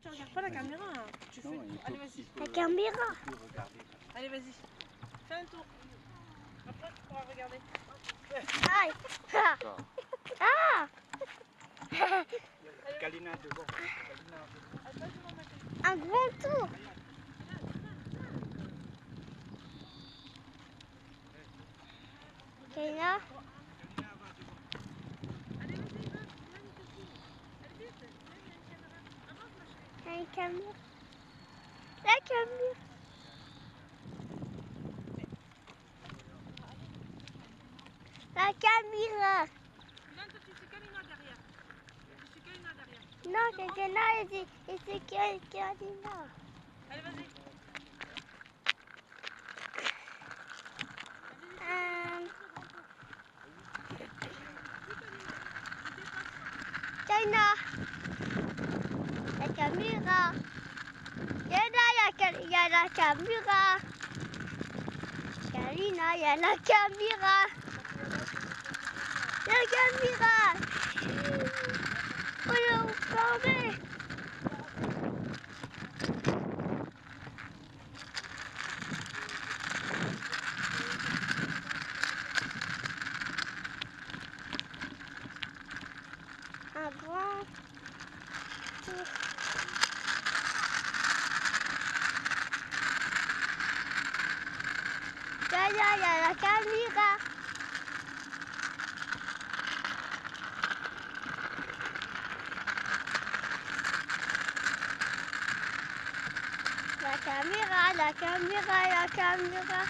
tu regardes pas la caméra. Tu fais... Allez, vas-y. La caméra. Allez, vas-y. Fais un tour. Après, tu pourras regarder. Aïe. Ah. Ah. Kalina devant. Un grand tour. Kalina. Allez, vas-y, va. Allez, vite. La caméra. La caméra. La caméra. Là, toi, tu suis Kalina derrière. Tu suis Kalina derrière. Non, c'est Kalina et c'est Kalina. Allez, vas-y. Kalina. La caméra. Il y a la caméra. Kalina, il y a la caméra. La caméra. Oh là, vous parlez. Un grand tour. Là, il y a la caméra. La caméra, la caméra, la caméra.